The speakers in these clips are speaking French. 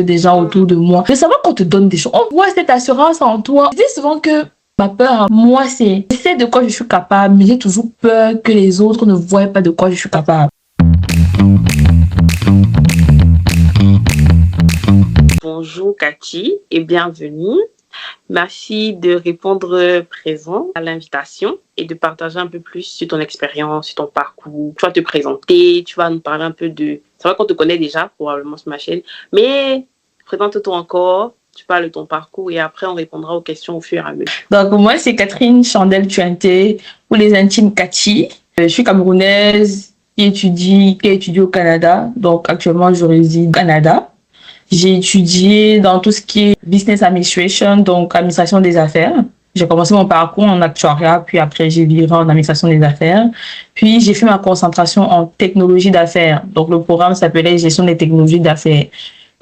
des gens autour de moi. De savoir qu'on te donne des choses. On voit cette assurance en toi. Je dis souvent que ma peur, moi, c'est de quoi je suis capable, mais j'ai toujours peur que les autres ne voient pas de quoi je suis capable. Bonjour Cathy et bienvenue. Merci de répondre présent à l'invitation et de partager un peu plus sur ton expérience, sur ton parcours. Tu vas te présenter, tu vas nous parler un peu de... C'est vrai qu'on te connaît déjà probablement sur ma chaîne, mais présente-toi encore, tu parles de ton parcours et après on répondra aux questions au fur et à mesure. Donc moi, c'est Catherine Chandel Tuanté, ou les intimes Cathy. Je suis camerounaise qui étudie au Canada. Donc actuellement, je réside au Canada. J'ai étudié dans tout ce qui est business administration, donc administration des affaires. J'ai commencé mon parcours en actuariat, puis après j'ai viré en administration des affaires. Puis j'ai fait ma concentration en technologie d'affaires. Donc le programme s'appelait gestion des technologies d'affaires.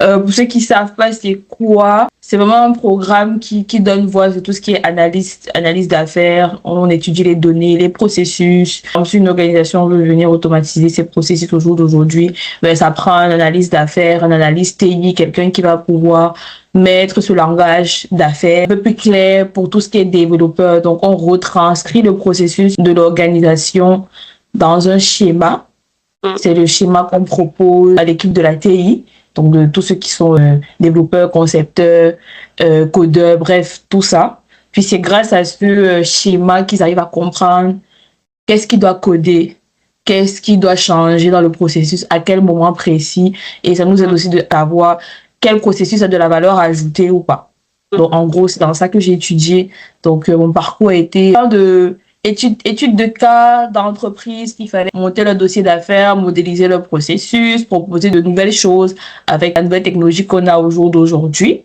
Pour ceux qui savent pas c'est quoi, c'est vraiment un programme qui donne voix à tout ce qui est analyse d'affaires. On étudie les données, les processus. Comme si une organisation veut venir automatiser ses processus au jour d'aujourd'hui, ben, ça prend un analyse d'affaires, un analyse TI, quelqu'un qui va pouvoir mettre ce langage d'affaires un peu plus clair pour tout ce qui est développeur. Donc, on retranscrit le processus de l'organisation dans un schéma. C'est le schéma qu'on propose à l'équipe de la TI. Donc, de tous ceux qui sont développeurs, concepteurs, codeurs, bref, tout ça. Puis, c'est grâce à ce schéma qu'ils arrivent à comprendre qu'est-ce qu'ils doivent coder, qu'est-ce qui doit changer dans le processus, à quel moment précis. Et ça nous aide aussi de savoir quel processus a de la valeur ajoutée ou pas. Donc, en gros, c'est dans ça que j'ai étudié. Donc, mon parcours a été études de cas d'entreprise qu'il fallait monter le dossier d'affaires, modéliser le processus, proposer de nouvelles choses avec la nouvelle technologie qu'on a au jour d'aujourd'hui.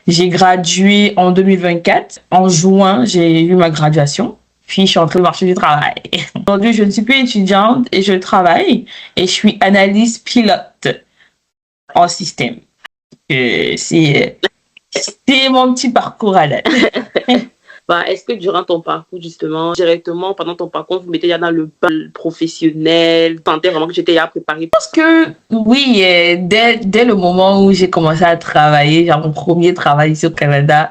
J'ai gradué en 2024. En juin, j'ai eu ma graduation. Puis, je suis entrée au marché du travail. Aujourd'hui, je ne suis plus étudiante et je travaille. Et je suis analyste pilote en système. C'est mon petit parcours à l'aide. Est-ce que durant ton parcours, justement, directement pendant ton parcours, vous mettez déjà dans le bain professionnel, vous sentez vraiment que j'étais déjà préparée? Je pense que oui, dès le moment où j'ai commencé à travailler, genre mon premier travail ici au Canada,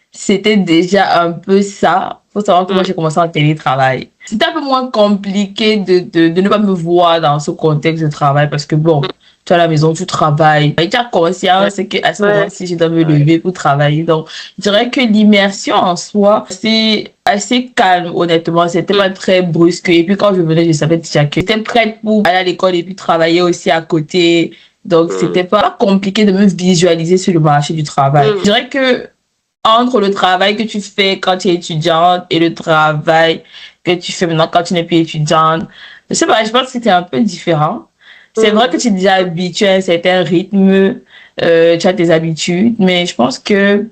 c'était déjà un peu ça. Faut savoir que moi j'ai commencé en télétravail. C'était un peu moins compliqué de ne pas me voir dans ce contexte de travail parce que bon, tu es à la maison, tu travailles. Et tu as conscience qu'à ce moment-ci, je dois me lever pour travailler. Donc, je dirais que l'immersion en soi, c'est assez calme, honnêtement. C'était pas très brusque. Et puis, quand je venais, je savais déjà que j'étais prête pour aller à l'école et puis travailler aussi à côté. Donc, c'était pas compliqué de me visualiser sur le marché du travail. Je dirais que entre le travail que tu fais quand tu es étudiante et le travail que tu fais maintenant quand tu n'es plus étudiante, je sais pas, je pense que c'était un peu différent. C'est vrai que tu es déjà habitué à un certain rythme, tu as tes habitudes, mais je pense que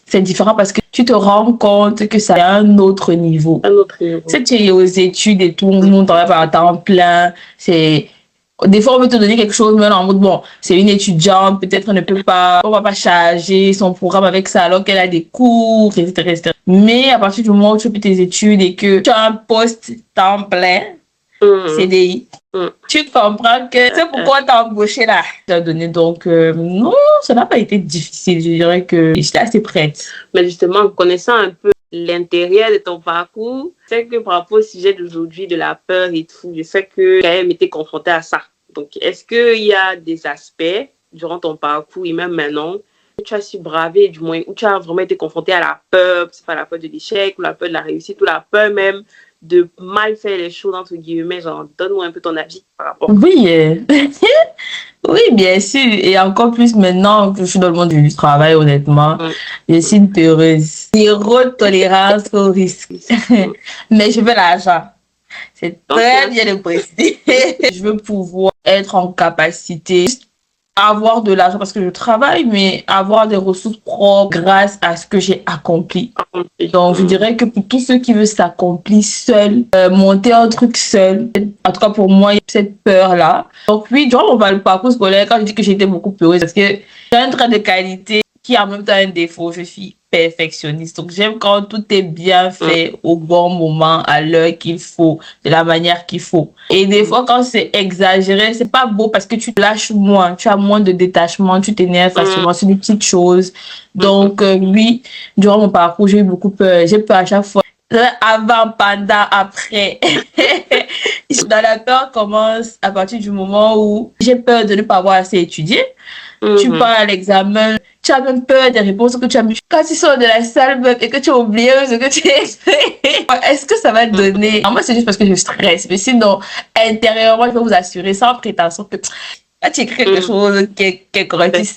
c'est différent parce que tu te rends compte que ça a un autre niveau. Un autre niveau. Si tu es aux études et tout, le monde travaille par temps plein, des fois, on veut te donner quelque chose, mais en mode, bon, c'est une étudiante, peut-être on va pas charger son programme avec ça alors qu'elle a des cours, etc., etc. Mais à partir du moment où tu fais tes études et que tu as un poste temps plein, CDI, tu comprends que c'est pourquoi t'as embauché là. Donc, non, ça n'a pas été difficile. Je dirais que j'étais assez prête. Mais justement, connaissant un peu l'intérieur de ton parcours, c'est que par rapport au sujet d'aujourd'hui, de la peur et tout, je sais que tu as même été confrontée à ça. Donc, est-ce qu'il y a des aspects durant ton parcours et même maintenant que tu as su braver, du moins, où tu as vraiment été confrontée à la peur, c'est pas la peur de l'échec, ou la peur de la réussite, ou la peur même de mal faire les choses, entre guillemets, genre, donne-moi un peu ton avis par rapport. Oui, oui, bien sûr. Et encore plus maintenant que je suis dans le monde du travail, honnêtement, je suis une peureuse. Zéro tolérance au risque. Mais je veux l'argent. C'est très bien de préciser. Je veux pouvoir être en capacité avoir de l'argent parce que je travaille, mais avoir des ressources propres grâce à ce que j'ai accompli. Donc, je dirais que pour tous ceux qui veulent s'accomplir seuls, monter un truc seul, en tout cas pour moi, il y a cette peur-là. Donc oui, durant mon parcours scolaire, quand je dis que j'étais beaucoup peureuse, parce que j'ai un trait de qualité qui est en même temps un défaut. Je suis perfectionniste. Donc, j'aime quand tout est bien fait au bon moment, à l'heure qu'il faut, de la manière qu'il faut. Et des fois, quand c'est exagéré, c'est pas beau parce que tu te lâches moins, tu as moins de détachement, tu t'énerves facilement sur des petites choses. Donc, oui, durant mon parcours, j'ai eu beaucoup peur. J'ai peur à chaque fois. Avant, pendant, après. Dans la peur commence à partir du moment où j'ai peur de ne pas avoir assez étudié. Tu pars à l'examen, tu as même peur des réponses que tu as mis. Quand tu sors de la salle même et que tu as oublié ce que tu as fait, est-ce que ça va te donner? Moi, c'est juste parce que je stresse. Mais sinon, intérieurement, je peux vous assurer sans prétention que quand tu écris quelque chose qui est correctif,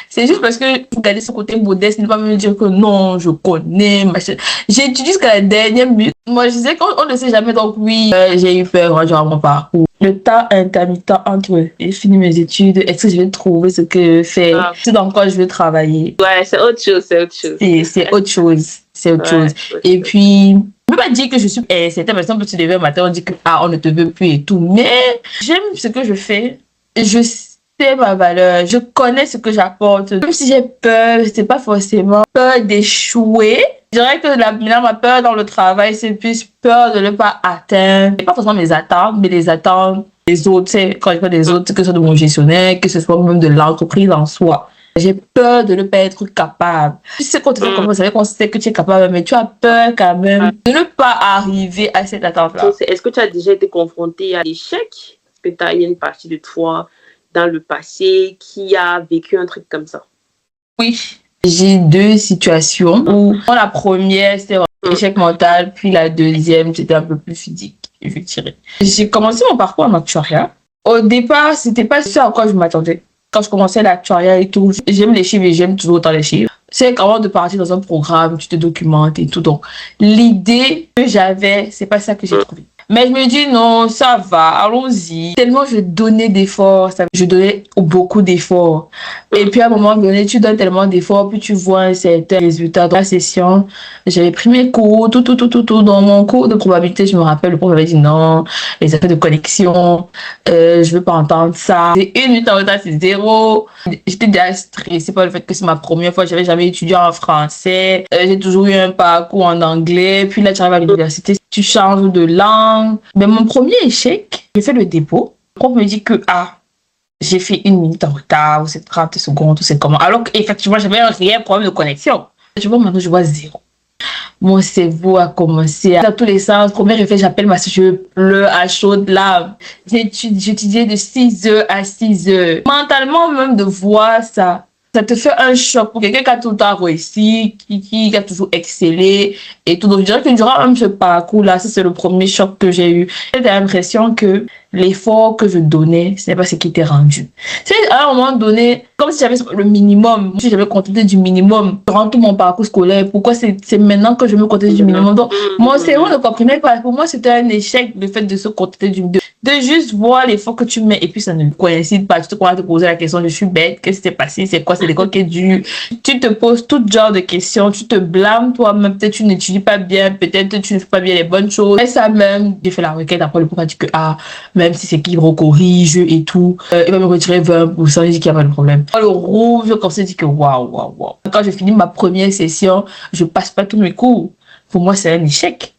c'est juste parce que vous gardez ce côté modeste, ne pas me dire que non, je connais, machin. J'étudie jusqu'à la dernière minute. Moi, je disais qu'on ne sait jamais, donc oui, j'ai eu peur durant mon parcours. Le temps intermittent entre j'ai fini mes études, est-ce que je vais trouver ce que je fais, c'est dans quoi je vais travailler. Ouais, c'est autre chose, c'est autre chose. C'est autre chose, c'est autre chose. Et puis, je ne peux pas dire que je suis certaines personnes peuvent se lever un matin, on dit que on ne te veut plus et tout, mais j'aime ce que je fais. Je sais ma valeur, je connais ce que j'apporte. Même si j'ai peur, c'est pas forcément peur d'échouer. Je dirais que ma peur dans le travail, c'est plus peur de ne pas atteindre, pas forcément mes attentes, mais les attentes des autres. Tu sais, quand je parle des autres, que ce soit de mon gestionnaire, que ce soit même de l'entreprise en soi. J'ai peur de ne pas être capable. Tu sais, quand tu fais comme ça, qu'on sait que tu es capable, mais tu as peur quand même de ne pas arriver à cette attente-là. Est-ce que tu as déjà été confronté à l'échec? Est-ce que tu as une partie de toi dans le passé qui a vécu un truc comme ça? Oui, j'ai deux situations où la première, c'était un échec mental, puis la deuxième, c'était un peu plus physique, je dirais. J'ai commencé mon parcours en actuariat. Au départ, c'était pas ce à quoi je m'attendais. Quand je commençais l'actuariat et tout, j'aime les chiffres et j'aime toujours autant les chiffres. C'est qu'avant de partir dans un programme, tu te documentes et tout. Donc, l'idée que j'avais, c'est pas ça que j'ai trouvé. Mais je me dis non, ça va, allons-y. Tellement je donnais d'efforts, je donnais beaucoup d'efforts. Et puis à un moment donné, tu donnes tellement d'efforts, puis tu vois un certain résultat. Dans la session, j'avais pris mes cours, tout. Dans mon cours de probabilité, je me rappelle, le prof avait dit non, les effets de connexion, je veux pas entendre ça. C'est une minute en retard, c'est zéro. J'étais déjà stressée par le fait que c'est ma première fois, j'avais jamais étudié en français. J'ai toujours eu un parcours en anglais. Puis là, tu arrives à l'université, tu changes de langue. Mais mon premier échec, j'ai fait le dépôt. Le prof me dit que, j'ai fait une minute en retard, ou c'est 30 secondes, ou c'est comment. Alors qu'effectivement, j'avais un réel problème de connexion. Je vois maintenant, je vois zéro. Mon cerveau a commencé dans tous les sens. Premier réflexe, j'appelle ma soeur, je pleure à chaudes larmes. J'étudiais de 6h à 6h. Mentalement, même de voir ça te fait un choc pour quelqu'un qui a tout le temps réussi, qui a toujours excellé et tout. Donc, je dirais que durant même ce parcours-là, c'est le premier choc que j'ai eu. J'ai l'impression que l'effort que je donnais, ce n'est pas ce qui était rendu. C'est à un moment donné, comme si j'avais le minimum, si j'avais contenté du minimum durant tout mon parcours scolaire, pourquoi c'est maintenant que je me contente du minimum? Donc, mon cerveau ne comprenait pas. Pour moi, c'était un échec, le fait de se contenter de juste voir l'effort que tu mets et puis ça ne coïncide pas. Tu te commences à te poser la question, je suis bête, qu'est-ce qui s'est passé, c'est quoi, c'est l'école qui est dure. Tu te poses tout genre de questions, tu te blâmes toi-même, peut-être tu n'étudies pas bien, peut-être tu ne fais pas bien les bonnes choses. Et ça même, j'ai fait la requête, après le prof a dit que, même si c'est qu'il corrige et tout, il va me retirer 20%, il dit qu'il n'y a pas de problème. Dans le rouge, comme ça, dit que waouh. Quand je finis ma première session, je passe pas tous mes cours. Pour moi, c'est un échec.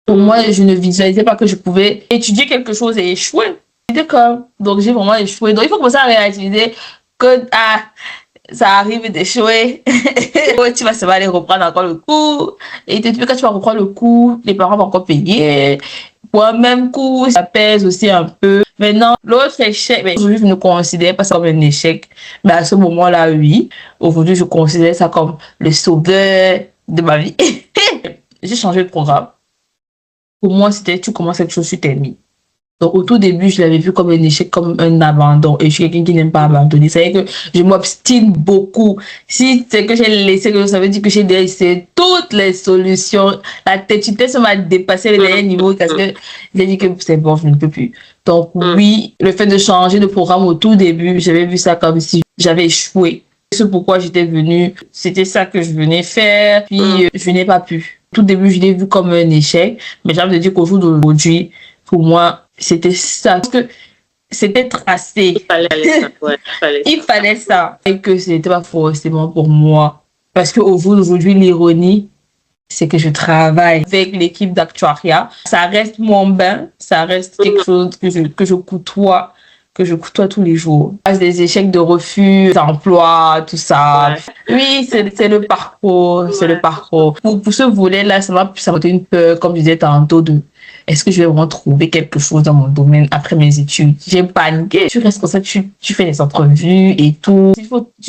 Pour moi, je ne visualisais pas que je pouvais étudier quelque chose et échouer. C'était comme, donc j'ai vraiment échoué. Donc il faut commencer à réaliser que, ça arrive d'échouer. Tu vas seulement aller reprendre encore le cours. Et quand tu vas reprendre le cours, les parents vont encore payer. Pour un même coup, ça pèse aussi un peu. Maintenant, l'autre échec, aujourd'hui, je ne considère pas ça comme un échec. Mais à ce moment-là, oui. Aujourd'hui, je considère ça comme le sauveur de ma vie. J'ai changé de programme. Pour moi, c'était tu commences quelque chose, tu termines. Donc, au tout début, je l'avais vu comme un échec, comme un abandon. Et je suis quelqu'un qui n'aime pas abandonner. C'est vrai que je m'obstine beaucoup. Si c'est que j'ai laissé, ça veut dire que j'ai laissé toutes les solutions. La têtitude, ça m'a dépassé les derniers niveaux parce que j'ai dit que c'est bon, je ne peux plus. Donc, oui, le fait de changer de programme au tout début, j'avais vu ça comme si j'avais échoué. C'est pourquoi j'étais venue. C'était ça que je venais faire. Puis, je n'ai pas pu. Tout début, je l'ai vu comme un échec. Mais j'ai envie de dire qu'au jour d'aujourd'hui, pour moi, c'était ça. Parce que c'était Il tracé. fallait aller ça. Ouais, il fallait Il ça. fallait ça. Et que ce n'était pas forcément pour moi. Parce qu'au jour d'aujourd'hui, l'ironie, c'est que je travaille avec l'équipe d'actuariat. Ça reste mon bain, ça reste quelque Mhm. chose que je côtoie tous les jours. Des échecs de refus d'emploi, tout ça. Ouais. Oui, c'est le parcours, c'est le Ouais. parcours. Pour ce volet-là, ça m'a été une peur, comme je disais tantôt, de est-ce que je vais vraiment trouver quelque chose dans mon domaine après mes études? J'ai paniqué. Tu restes comme ça, tu fais des entrevues et tout.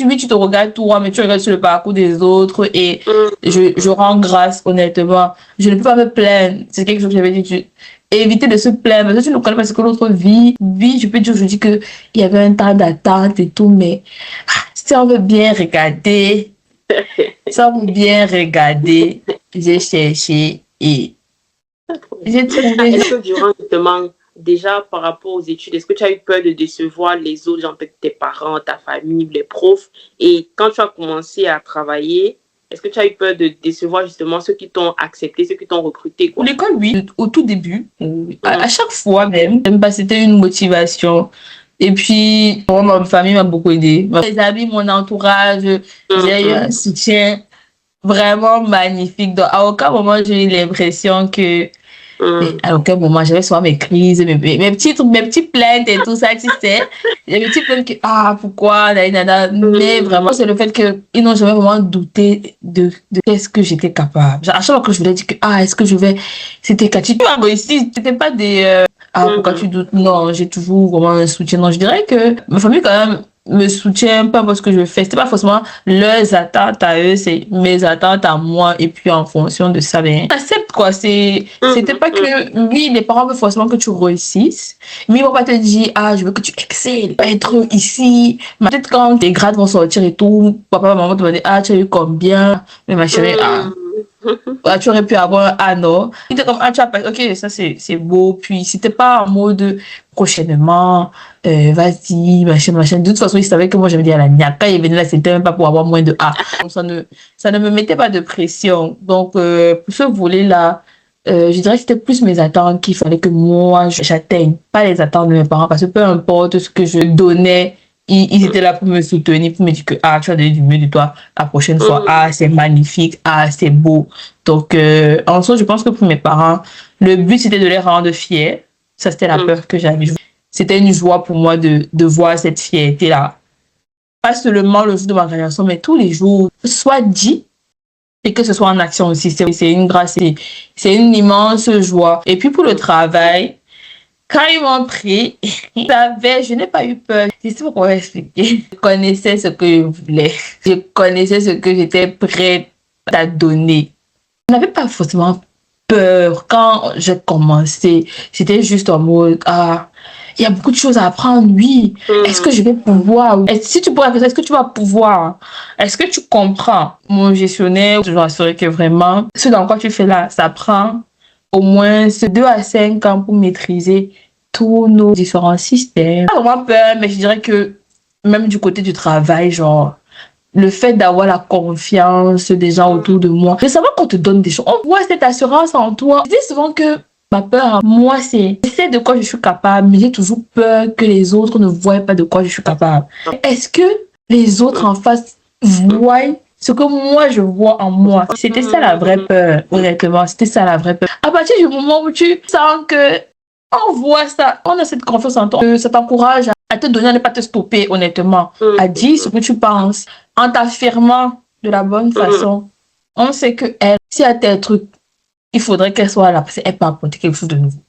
Oui, tu te regardes toi, mais tu regardes sur le parcours des autres et je Mhm. rends grâce, honnêtement. Je ne peux pas me plaindre. C'est quelque chose que j'avais dit. Éviter de se plaindre. Parce que tu ne connais pas ce que l'autre vit. Oui, je peux dire aujourd'hui qu'il y avait un temps d'attente et tout, mais si on veut bien regarder, si on veut bien regarder, j'ai cherché et j'ai trouvé. Est-ce que durant justement, déjà par rapport aux études, est-ce que tu as eu peur de décevoir les autres, genre peut-être tes parents, ta famille, les profs? Et quand tu as commencé à travailler, est-ce que tu as eu peur de décevoir justement ceux qui t'ont accepté, ceux qui t'ont recruté, Pour quoi? l'école, oui, au tout début, à Mhm. chaque fois même, c'était une motivation. Et puis, moi, ma famille m'a beaucoup aidé. Mes amis, mon entourage, j'ai eu Mhm. un soutien vraiment magnifique. Donc, à aucun moment, j'ai eu l'impression que mais Mhm. à aucun moment, j'avais souvent mes crises, mes petites plaintes et tout ça, tu sais. Les petites plaintes que, ah, pourquoi, nada. Mais vraiment, c'est le fait qu'ils n'ont jamais vraiment douté de qu'est-ce que j'étais capable. Genre, à chaque fois que je voulais dire que, ah, est-ce que je vais, c'était Cathy, tu vas réussir. C'était pas des, ah, pourquoi tu Mhm. doutes? Non, j'ai toujours vraiment un soutien. Non, je dirais que ma famille, quand même, me soutient peu importe ce que je fais. C'était pas forcément leurs attentes à eux, c'est mes attentes à moi. Et puis, en fonction de ça, ben, accepte quoi. C'était Mhm. pas Mhm. que, oui, les parents veulent forcément que tu réussisses, mais ils vont pas te dire, ah, je veux que tu excelles, être ici. Peut-être quand tes grades vont sortir et tout, papa, maman te demander, ah, tu as eu combien? Mais ma chérie, ah, Mhm. ah, tu aurais pu avoir un ah non. C'était comme, ah, tu as pas, ok, ça c'est beau. Puis c'était pas en mode prochainement, vas-y, machin, machin. De toute façon, ils savaient que moi j'avais dit à la niaque. Quand ils venaient là, c'était même pas pour avoir moins de A. Donc ça ne me mettait pas de pression. Donc, pour ce volet-là, je dirais que c'était plus mes attentes qu'il fallait que moi j'atteigne, pas les attentes de mes parents, parce que peu importe ce que je donnais, ils étaient là pour me soutenir, pour me dire que ah, tu as donné du mieux de toi la prochaine fois, Mhm. ah, c'est magnifique, ah, c'est beau. Donc, en soi, je pense que pour mes parents, le but c'était de les rendre fiers. Ça, c'était la Mhm. peur que j'avais. C'était une joie pour moi de voir cette fierté-là. Pas seulement le jour de ma graduation, mais tous les jours, soit dit et que ce soit en action aussi. C'est une grâce, c'est une immense joie. Et puis pour le travail, quand ils m'ont pris, je n'ai pas eu peur. Je sais pas comment expliquer. Je connaissais ce que je voulais. Je connaissais ce que j'étais prête à donner. Je n'avais pas forcément peur quand j'ai commencé. C'était juste en mode, ah, il y a beaucoup de choses à apprendre, oui. Est-ce que Mhm. je vais pouvoir? Si tu pourrais faire ça, est-ce que tu vas pouvoir? Est-ce que tu comprends? Mon gestionnaire, je dois assurer que vraiment, ce dans quoi tu fais là, ça prend au moins 2 à 5 ans pour maîtriser tous nos différents systèmes. Pas vraiment peur, mais je dirais que même du côté du travail, genre, le fait d'avoir la confiance des gens autour de moi, de savoir qu'on te donne des choses. On voit cette assurance en toi. Je dis souvent que ma peur, moi, c'est je sais de quoi je suis capable, mais j'ai toujours peur que les autres ne voient pas de quoi je suis capable. Est-ce que les autres en face voient ce que moi je vois en moi? C'était ça la vraie Mhm. peur, honnêtement. C'était ça la vraie peur. À partir du moment où tu sens que on voit ça, on a cette confiance en toi, ça t'encourage à te donner, à ne pas te stopper, honnêtement, à dire ce Mhm. que tu penses, en t'affirmant de la bonne Mhm. façon. On sait que elle, si elle a tel truc, il faudrait qu'elle soit là, parce qu'elle peut apporter quelque chose de nouveau.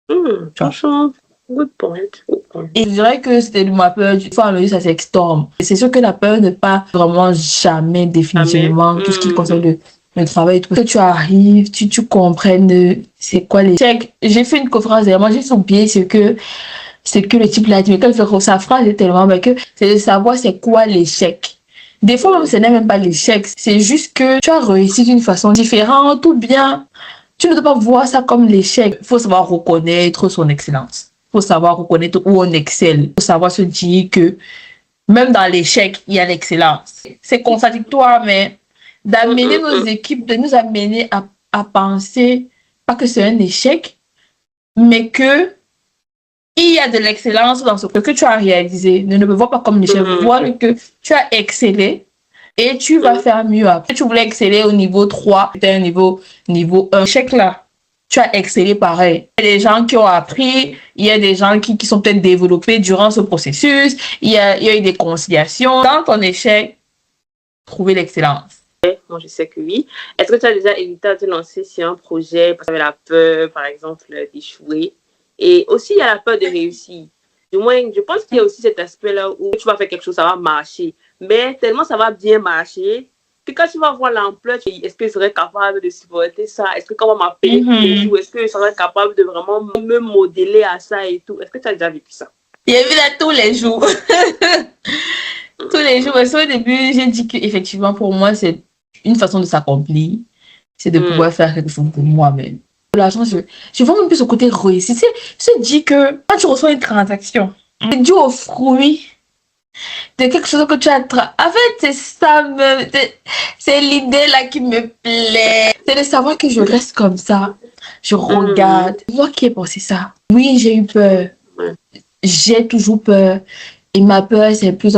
Mhm. Tu vois. Franchement, good point. Good point. Et je dirais que c'était ma peur, une fois ça s'extorme. C'est sûr que la peur n'est pas vraiment jamais Jamais. définitivement tout ce qui concerne Mhm. le travail. Que tu arrives, tu comprennes c'est quoi l'échec. J'ai fait une conférence et moi j'ai oublié ce que le type l'a dit. Mais quand il fait sa phrase est tellement belle que c'est de savoir c'est quoi l'échec. Des fois, même, ce n'est même pas l'échec. C'est juste que tu as réussi d'une façon différente ou bien tu ne dois pas voir ça comme l'échec. Il faut savoir reconnaître son excellence. Il faut savoir reconnaître où on excelle. Il faut savoir se dire que même dans l'échec, il y a l'excellence. C'est contradictoire, mais d'amener nos Mhm. équipes, de nous amener à penser pas que c'est un échec, mais que il y a de l'excellence dans ce que tu as réalisé. Ne me vois pas comme l'échec. Vois que tu as excellé et tu vas faire mieux après. Tu voulais exceller au niveau 3, c'était un niveau 1. Échec là, tu as excellé pareil. Il y a des gens qui ont appris, il y a des gens qui sont peut-être développés durant ce processus, il y a eu des conciliations. Dans ton échec, trouver l'excellence. Moi, je sais que oui. Est-ce que tu as déjà hésité à te lancer sur un projet parce que tu avais la peur, par exemple, d'échouer? Et aussi, il y a la peur de réussir. Du moins, je pense qu'il y a aussi cet aspect-là où tu vas faire quelque chose, ça va marcher. Mais tellement ça va bien marcher, que quand tu vas voir l'ampleur, est-ce que je serais capable de supporter ça? Est-ce que quand on m'a payé tous les jours, est-ce que je serais capable de vraiment me modeler à ça et tout? Est-ce que tu as déjà vécu ça? J'ai vu là tous les jours. Tous les jours. Parce qu'au début, j'ai dit qu'effectivement, pour moi, c'est une façon de s'accomplir. C'est de pouvoir faire quelque chose pour moi-même. L'argent, je vois même plus au côté réussi. Se dit que quand tu reçois une transaction, c'est dû au fruit de quelque chose que tu as. En fait, c'est ça même. C'est l'idée là qui me plaît. C'est de savoir que je reste comme ça. Je regarde. Moi qui ai pensé ça. Oui, j'ai eu peur. J'ai toujours peur. Et ma peur, c'est plus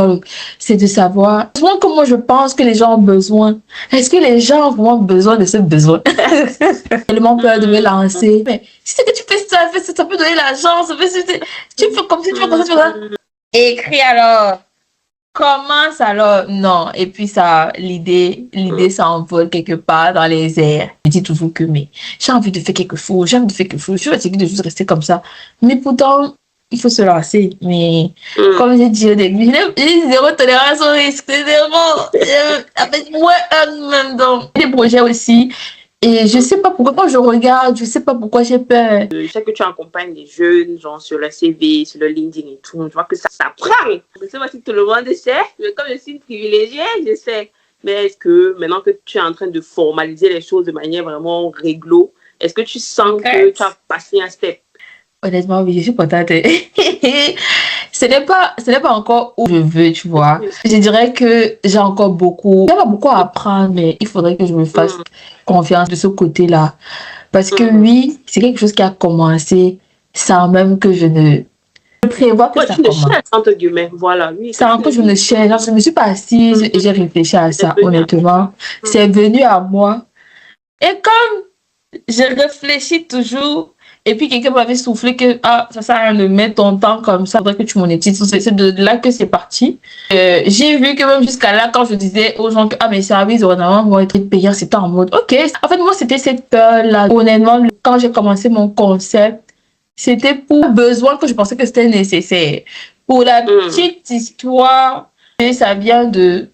c'est de savoir comment je pense que les gens ont besoin. Est-ce que les gens ont vraiment besoin de ce besoin? J'ai tellement peur de me lancer. Mais si c'est que tu fais ça, ça peut donner l'argent. Tu fais comme si tu fais comme ça, tu fais ça. Écris alors. Commence alors. Non. Et puis ça, l'idée s'envole quelque part dans les airs. Je dis toujours que, mais j'ai envie de faire quelque chose. Je suis fatiguée de juste rester comme ça. Mais pourtant, il faut se lancer. Mais comme j'ai dit au début, j'ai zéro tolérance au risque. C'est zéro. Avec moi, même dans les projets aussi. Et je sais pas pourquoi, quand je regarde, je sais pas pourquoi j'ai peur. Je sais que tu accompagnes les jeunes, genre sur le CV, sur le LinkedIn et tout. Je vois que ça prend. Je sais pas si tout le monde sait, mais comme je suis une privilégiée, je sais. Mais est-ce que maintenant que tu es en train de formaliser les choses de manière vraiment réglo, est-ce que tu sens que tu as passé un step? Honnêtement, oui, je suis contente. Ce n'est pas encore où je veux, tu vois. Je dirais que j'ai encore beaucoup, à apprendre, mais il faudrait que je me fasse confiance de ce côté-là. Parce que oui, c'est quelque chose qui a commencé sans même que je ne prévois que ça commence. Entre guillemets, voilà, oui. Sans que je ne cherche, je me suis pas assise et j'ai réfléchi à ça, honnêtement. C'est venu à moi. Et comme je réfléchis toujours, et puis quelqu'un m'avait soufflé que ça sert à rien de mettre ton temps comme ça, faudrait que tu monétises. C'est de là que c'est parti. J'ai vu que même jusqu'à là, quand je disais aux gens que mes services dorénavant vont être payants, c'était en mode ok. En fait, moi, c'était cette peur-là. Honnêtement, quand j'ai commencé mon concept, c'était pour besoin que je pensais que c'était nécessaire. Pour la petite histoire, et ça vient de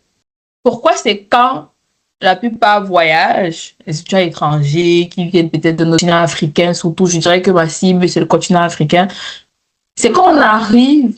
pourquoi c'est quand la plupart voyagent, les étudiants étrangers qui viennent peut-être de notre continent africain, surtout, je dirais que ma cible, c'est le continent africain. C'est quand on arrive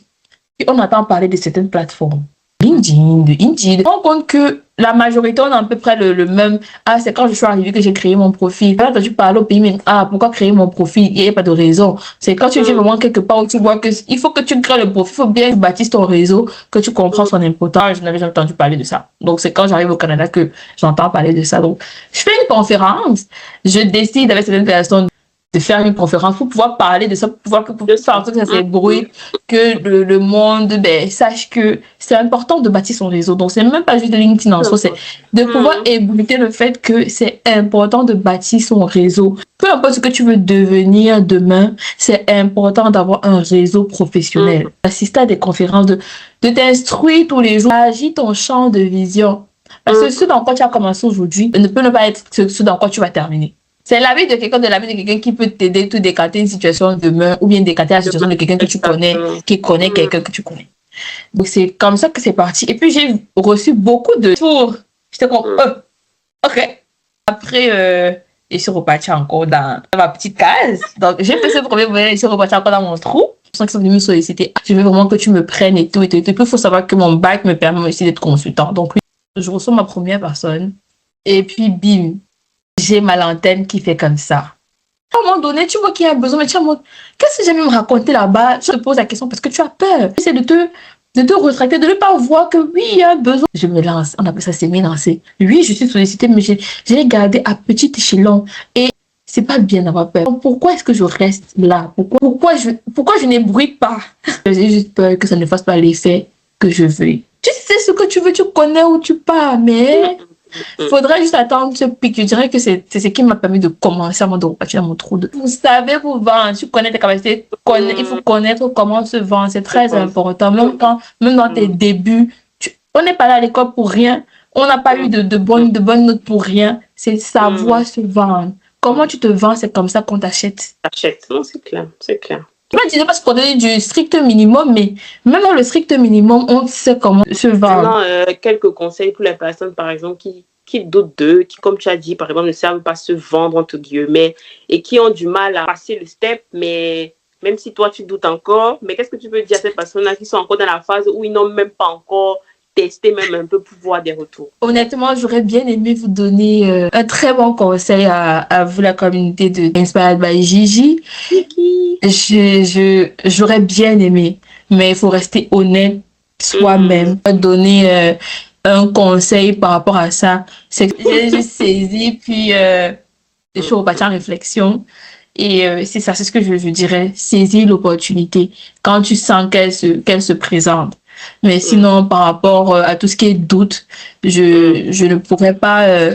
et on entend parler de certaines plateformes. LinkedIn, de Indeed. On rend compte que la majorité, on a à peu près le même. C'est quand je suis arrivée que j'ai créé mon profil. Là, quand tu parles au pays, mais pourquoi créer mon profil? Il n'y a pas de raison. C'est quand tu viens vraiment quelque part où tu vois que il faut que tu crées le profil, il faut bien que tu bâtisses ton réseau, que tu comprends son importance. Je n'avais jamais entendu parler de ça. Donc, c'est quand j'arrive au Canada que j'entends parler de ça. Donc, je fais une conférence. Je décide avec certaines personnes de faire une conférence pour pouvoir parler de ça, pour pouvoir que ça s'ébrouille, que le monde sache que c'est important de bâtir son réseau. Donc, c'est même pas juste de LinkedIn en soi, c'est de pouvoir ébruiter le fait que c'est important de bâtir son réseau. Peu importe ce que tu veux devenir demain, c'est important d'avoir un réseau professionnel. D'assister à des conférences, de t'instruire tous les jours, agir ton champ de vision. Parce que ce dans quoi tu as commencé aujourd'hui ne peut ne pas être ce dans quoi tu vas terminer. C'est l'avis de quelqu'un qui peut t'aider à décanter une situation demain ou bien décanter la situation de quelqu'un que tu connais, qui connaît quelqu'un que tu connais. Donc, c'est comme ça que c'est parti. Et puis, j'ai reçu beaucoup de tours. J'étais comme, ok. Après, je suis repartie encore dans ma petite case. Donc, j'ai fait ce premier voyage, je suis repartie encore dans mon trou. Je sens qu'ils sont venus me solliciter. Je veux vraiment que tu me prennes et tout. Et puis, il faut savoir que mon bac me permet aussi d'être consultant. Donc, je reçois ma première personne. Et puis, bim. J'ai ma lanterne qui fait comme ça. À un moment donné, tu vois qu'il y a besoin, mais tu vois, qu'est-ce que j'ai me raconter là-bas? Je te pose la question parce que tu as peur. C'est de te retracter, de ne pas voir que oui, il y a besoin. Je me lance, on appelle ça s'aimer lancer. Oui, je suis sollicitée, mais j'ai gardé à petit échelon. Et c'est pas bien d'avoir peur. Pourquoi est-ce que je reste là? Pourquoi je n'ébrouille pas? J'ai juste peur que ça ne fasse pas l'effet que je veux. Tu sais ce que tu veux, tu connais où tu pars, mais faudrait juste attendre ce pic. Je dirais que c'est ce qui m'a permis de commencer avant de repartir dans mon trou de... Vous savez vous vendre, tu connais tes capacités, il faut connaître comment se vendre, c'est très important. Même dans tes débuts, on n'est pas là à l'école pour rien. On n'a pas eu de bonnes notes pour rien. C'est savoir se vendre. Comment tu te vends, c'est comme ça qu'on t'achète. Achète, non, c'est clair, c'est clair. Je ne disais pas qu'on donne du strict minimum, mais même dans le strict minimum, on sait comment se vendre. Maintenant, quelques conseils pour les personnes, par exemple, qui doutent d'eux, qui, comme tu as dit, par exemple, ne savent pas se vendre, entre guillemets, et qui ont du mal à passer le step, mais même si toi, tu doutes encore, mais qu'est-ce que tu peux dire à ces personnes-là qui sont encore dans la phase où ils n'ont même pas encore testé même un peu pour voir des retours? Honnêtement, j'aurais bien aimé vous donner un très bon conseil à vous, la communauté de Inspired by Gigi. J'aurais bien aimé, mais il faut rester honnête soi-même. Donner un conseil par rapport à ça, c'est que j'ai juste saisi, puis je suis repartie en réflexion. Et c'est ça, c'est ce que je dirais. Saisir l'opportunité quand tu sens qu'elle se présente. Mais sinon, par rapport à tout ce qui est doute, je ne pourrais pas...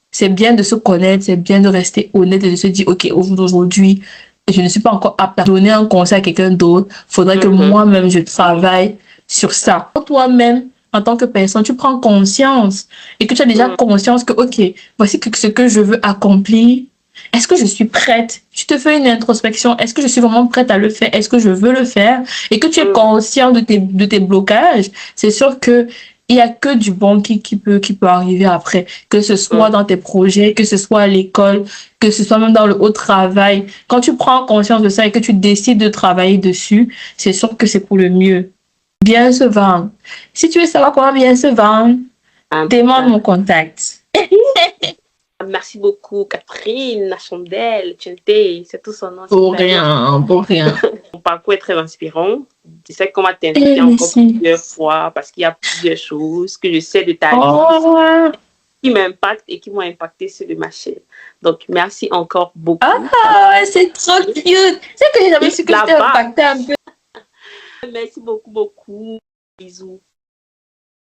c'est bien de se connaître, c'est bien de rester honnête et de se dire, OK, aujourd'hui, je ne suis pas encore apte à donner un conseil à quelqu'un d'autre. Il faudrait que moi-même, je travaille sur ça. Toi-même, en tant que personne, tu prends conscience et que tu as déjà conscience que, OK, voici ce que je veux accomplir. Est-ce que je suis prête? Tu te fais une introspection. Est-ce que je suis vraiment prête à le faire? Est-ce que je veux le faire? Et que tu es conscient de tes blocages, c'est sûr que il y a que du bon qui peut arriver après. Que ce soit dans tes projets, que ce soit à l'école, que ce soit même dans le haut travail. Quand tu prends conscience de ça et que tu décides de travailler dessus, c'est sûr que c'est pour le mieux. Bien se vendre. Si tu veux savoir comment bien se vendre, demande mon contact. Merci beaucoup, Catherine, la chandelle, Tchenté, c'est tout son nom. Pour rien. Ton parcours est très inspirant. Je sais qu'on va t'inviter encore plusieurs fois parce qu'il y a plusieurs choses que je sais de ta vie qui m'impactent et qui m'ont impacté sur le marché. Donc, merci encore beaucoup. Ah, c'est trop cute. C'est que j'ai jamais su que je t'ai impacté un peu. Merci beaucoup. Bisous.